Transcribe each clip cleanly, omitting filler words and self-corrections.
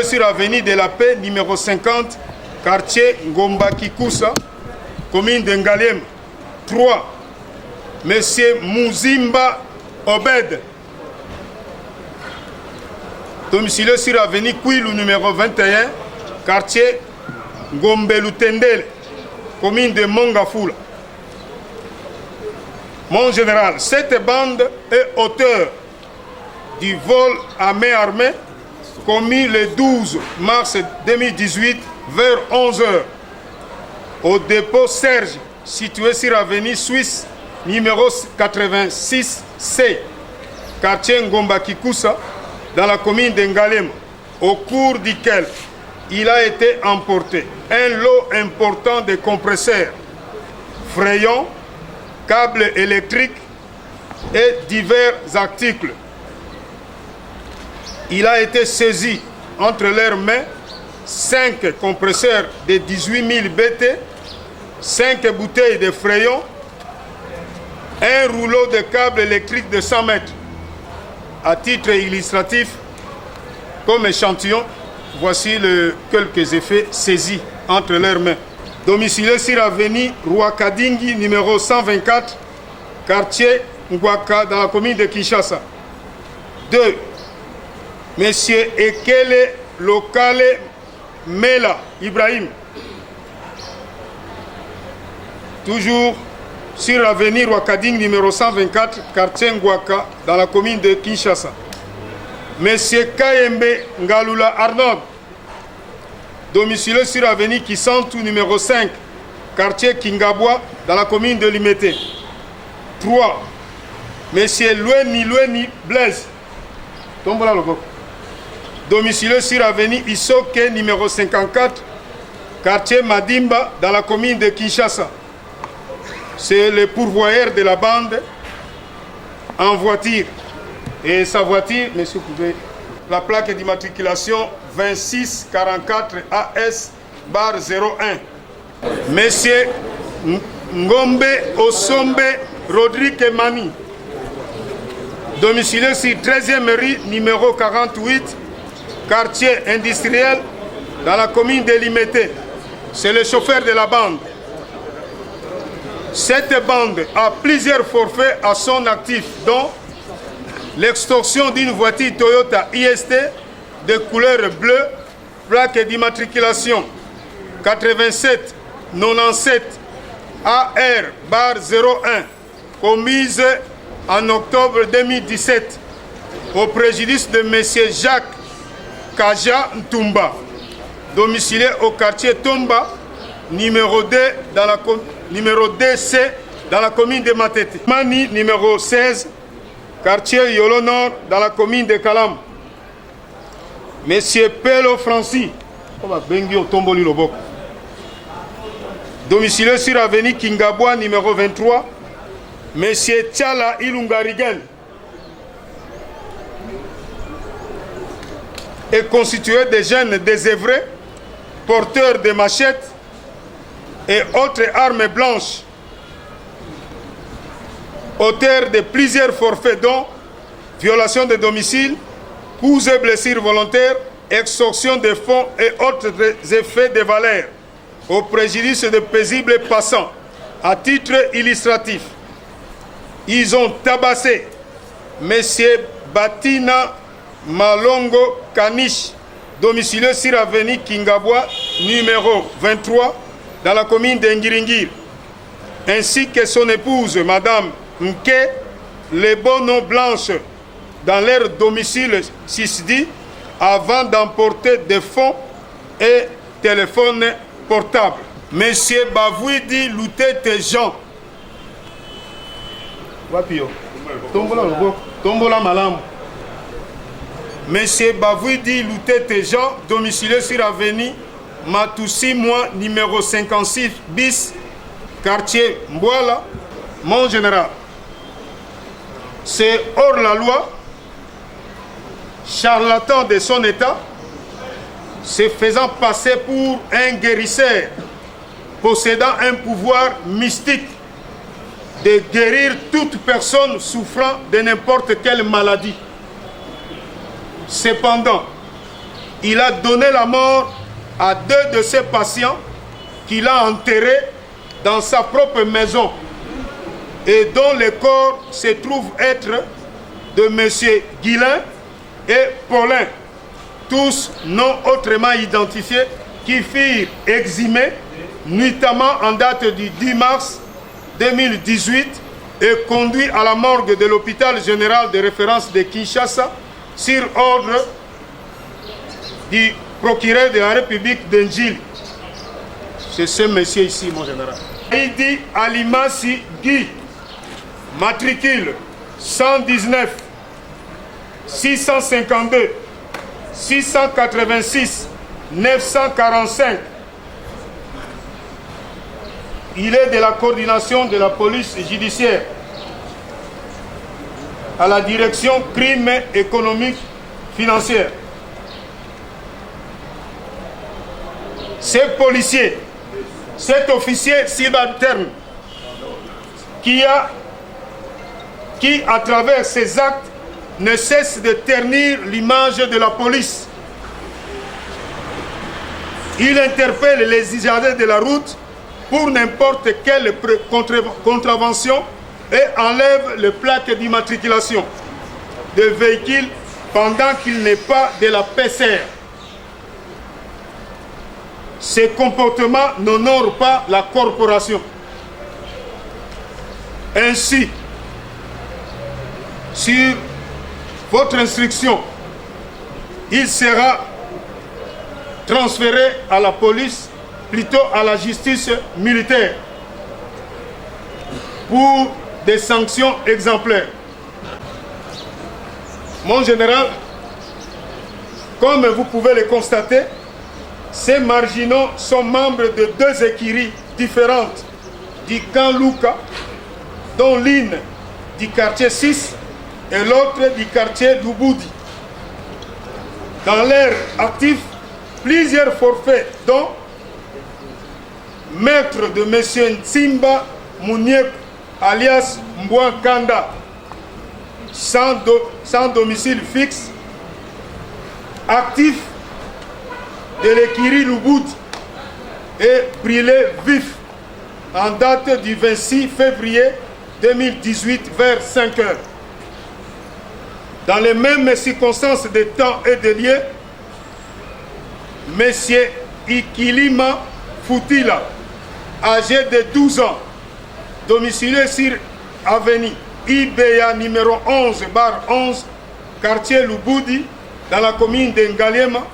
Sur avenue de la Paix, numéro 50, quartier Ngomba Kikusa, commune de Ngalem. 3. Monsieur Mouzimba Obed. Domicile sur avenue Kouilou, numéro 21, quartier Ngombelutendele, commune de Mongafula. Mon général, cette bande est auteur du vol à main armée commis le 12 mars 2018 vers 11 h au dépôt Serge, situé sur avenue Suisse, numéro 86C, quartier Ngomba Kikusa, dans la commune de Ngalem, au cours duquel il a été emporté un lot important de compresseurs, frayons, câbles électriques et divers articles. Il a été saisi entre leurs mains 5 compresseurs de 18 000 BT, 5 bouteilles de frayons, un rouleau de câbles électriques de 100 mètres. À titre illustratif, comme échantillon, voici quelques effets saisis entre leurs mains. Domicilié sur avenue Rwakadingi, numéro 124, quartier Ngwaka, dans la commune de Kinshasa. 2. Monsieur Ekele Lokale Mela Ibrahim. Toujours sur l'avenue Rwakading numéro 124, quartier Ngwaka, dans la commune de Kinshasa. Monsieur Kayembe Ngalula Arnold, domicilié sur l'avenue Kisantu numéro 5, quartier Kingabwa, dans la commune de Limete. 3. Monsieur Lueni Blaise, tombola logo, domicilié sur l'avenue Isoke numéro 54, quartier Madimba, dans la commune de Kinshasa. C'est le pourvoyeur de la bande en voiture. Et sa voiture, monsieur, vous pouvez, la plaque d'immatriculation 2644 AS/01. Monsieur Ngombe Osombe Rodrigue Mani, domicilié sur 13e rue numéro 48, quartier industriel, dans la commune de Limete. C'est le chauffeur de la bande. Cette bande a plusieurs forfaits à son actif, dont l'extorsion d'une voiture Toyota IST de couleur bleue, plaque d'immatriculation 8797 AR/01, commise en octobre 2017 au préjudice de M. Jacques Kaja Ntumba, domicilié au quartier Tomba, numéro 2 dans la numéro DC dans la commune de Matete. Mani numéro 16, quartier Yolo Nord, dans la commune de Kalam. Monsieur Pelo Francis, domicilié sur avenue Kingabwa numéro 23. Monsieur Tchala Ilungarigen est constitué de jeunes désœuvrés, porteurs de machettes et autres armes blanches, auteur de plusieurs forfaits dont violation de domicile, coups et blessures volontaires, extorsion de fonds et autres effets de valeur au préjudice de paisibles passants. À titre illustratif, ils ont tabassé M. Batina Malongo Kanish, domicilié sur avenue Kingabwa, numéro 23, dans la commune d'Engiringir, ainsi que son épouse, Madame Mke Lebono Blanche, dans leur domicile Sisdi, avant d'emporter des fonds et téléphones portables. Monsieur Bavouidi Loutete Jean. Tombola Malam. Monsieur Bavouidi Loutete Jean, domicilié sur avenue Matoussi Moi, numéro 56 bis, quartier Mbouala, mon général. C'est hors la loi, charlatan de son état, se faisant passer pour un guérisseur, possédant un pouvoir mystique, de guérir toute personne souffrant de n'importe quelle maladie. Cependant, il a donné la mort à 2 de ses patients qu'il a enterrés dans sa propre maison et dont les corps se trouvent être de M. Guillain et Paulin, tous non autrement identifiés, qui furent exhumés nuitamment en date du 10 mars 2018 et conduits à la morgue de l'hôpital général de référence de Kinshasa sur ordre du procureur de la République d'Njili. C'est ce monsieur ici, mon général. Idi Alimasi Guy, matricule 119 652 686 945. Il est de la coordination de la police judiciaire à la direction crime économique financière. Ces policiers, cet officier subalterne qui, à travers ses actes, ne cesse de ternir l'image de la police. Il interpelle les usagers de la route pour n'importe quelle contravention et enlève les plaques d'immatriculation de véhicules pendant qu'il n'est pas de la PCR. Ces comportements n'honorent pas la corporation. Ainsi, sur votre instruction, il sera transféré à la police, plutôt à la justice militaire, pour des sanctions exemplaires. Mon général, comme vous pouvez le constater, ces marginaux sont membres de 2 écuries différentes du camp Luka, dont l'une du quartier 6 et l'autre du quartier Lubudi. Dans l'air actif, plusieurs forfaits, dont maître de M. Nsimba Mouniek, alias Mbouakanda, sans domicile fixe, actif de l'écurie Lubudi et brûlé vif en date du 26 février 2018 vers 5 heures. Dans les mêmes circonstances de temps et de lieu, M. Ikilima Futila, âgé de 12 ans, domicilié sur avenue IBA numéro 11/11, quartier Lubudi, dans la commune de Ngaliema,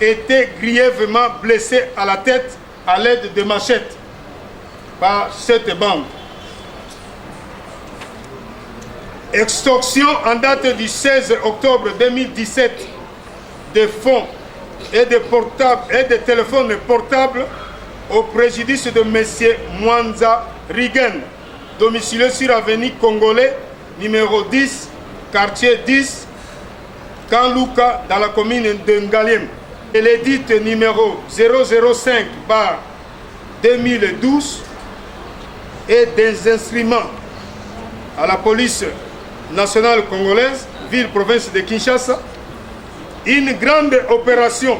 était grièvement blessé à la tête à l'aide de machettes par cette bande. Extorsion en date du 16 octobre 2017 de fonds et de téléphones portables au préjudice de M. Mwanza Rigen, domicilié sur avenue Congolais, numéro 10, quartier 10, Camp Luka, dans la commune de Ngaliem. Et l'édit numéro 005/2012 et des instruments à la police nationale congolaise, ville-province de Kinshasa, une grande opération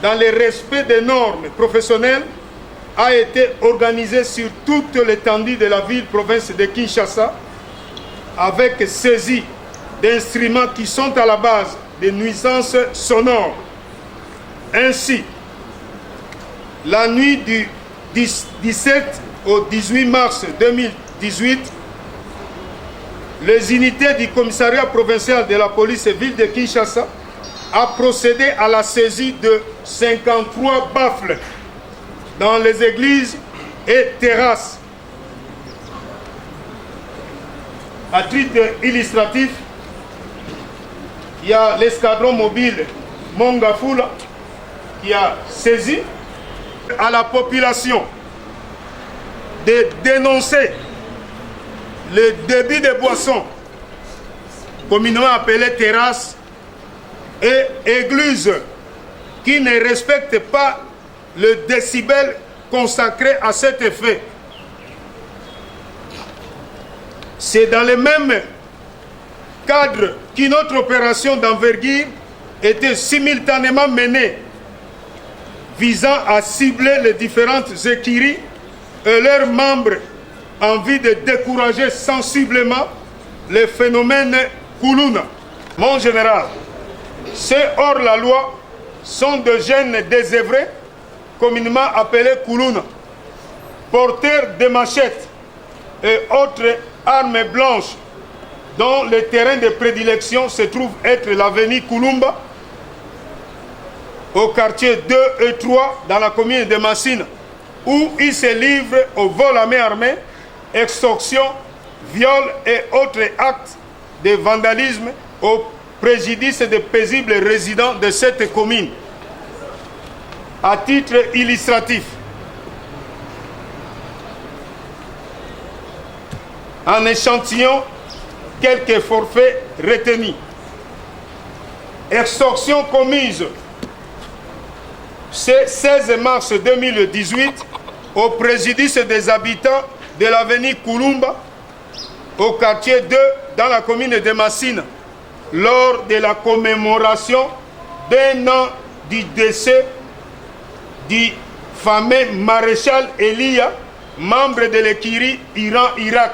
dans le respect des normes professionnelles a été organisée sur toute l'étendue de la ville-province de Kinshasa avec saisie d'instruments qui sont à la base des nuisances sonores. Ainsi, la nuit du 17 au 18 mars 2018, les unités du commissariat provincial de la police ville de Kinshasa a procédé à la saisie de 53 baffles dans les églises et terrasses. À titre illustratif, il y a l'escadron mobile Mongafula qui a saisi à la population de dénoncer le débit de boissons, communément appelé terrasse, et églises qui ne respectent pas le décibel consacré à cet effet. C'est dans le même cadre qu'une autre opération d'envergure était simultanément menée visant à cibler les différentes écuries et leurs membres en vue de décourager sensiblement les phénomènes Koulouna. Mon général, ces hors-la-loi sont de jeunes désœuvrés, communément appelés Koulouna, porteurs de machettes et autres armes blanches dont le terrain de prédilection se trouve être l'avenue Koulumba, au quartier 2 et 3 dans la commune de Massina, où ils se livrent au vol à main armée, extorsion, viol et autres actes de vandalisme au préjudice des paisibles résidents de cette commune. À titre illustratif, en échantillon quelques forfaits retenus. Extorsion commise ce 16 mars 2018 au préjudice des habitants de l'avenue Koulumba au quartier 2 dans la commune de Massina lors de la commémoration d'un an du décès du fameux maréchal Elia, membre de l'écurie Iran-Irak.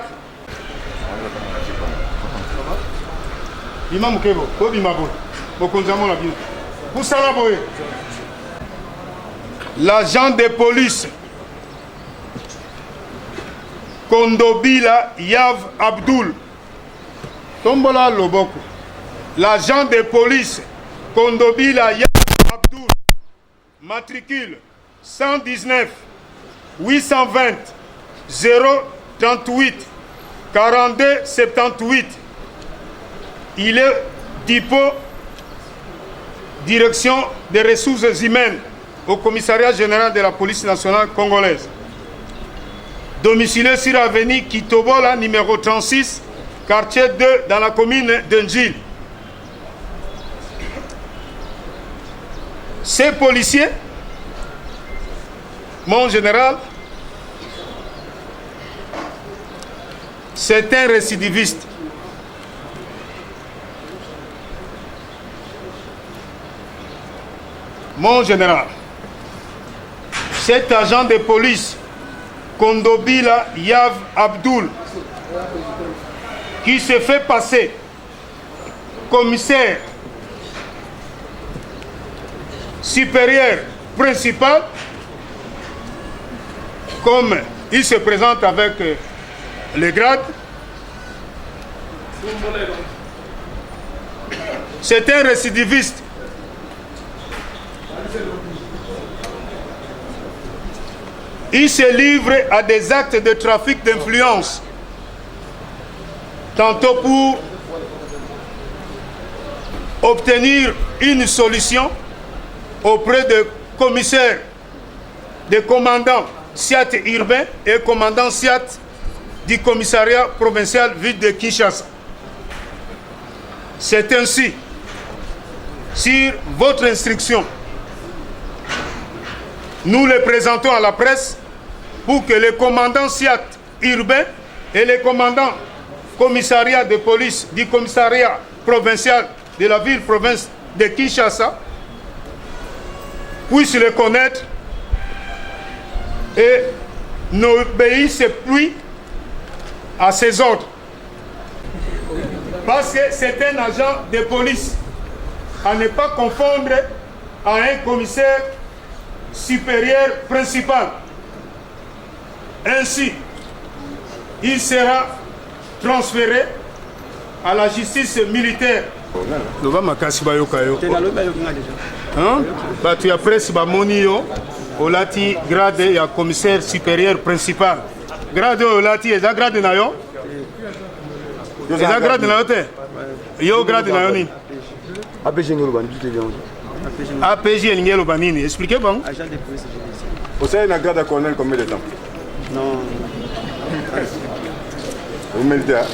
L'agent de police Kondobila Yav Abdul. Tombola Loboko. L'agent de police Kondobila Yav Abdul, matricule 119 820 038 42 78. Il est dépôt direction des ressources humaines au commissariat général de la police nationale congolaise. Domicilié sur l'avenue Kitobola, numéro 36, quartier 2, dans la commune d'Ndjil. Ces policiers, mon général, c'est un récidiviste. Mon général, cet agent de police, Kondobila Yav Abdul, qui se fait passer commissaire supérieur principal, comme il se présente avec le grade, c'est un récidiviste. Il se livre à des actes de trafic d'influence, tantôt pour obtenir une solution auprès de commissaires, de commandants SIAT urbain et commandant SIAT du commissariat provincial ville de Kinshasa. C'est ainsi, sur votre instruction, nous le présentons à la presse pour que les commandants SIAT urbain et les commandants commissariat de police du commissariat provincial de la ville-province de Kinshasa puissent le connaître et n'obéissent plus à ses ordres. Parce que c'est un agent de police, à ne pas confondre à un commissaire supérieur principal. Ainsi, il sera transféré à la justice militaire. Tu as presque monio olati grade ya commissaire supérieur principal. Grade olati eza grade na yo? Eza grade na yo te? Yo grade na yo ni? APG Ngelo Banini. Expliquez bon. Agent de police. Vous avez une grade à colonel combien de temps? Non. Vous militaire?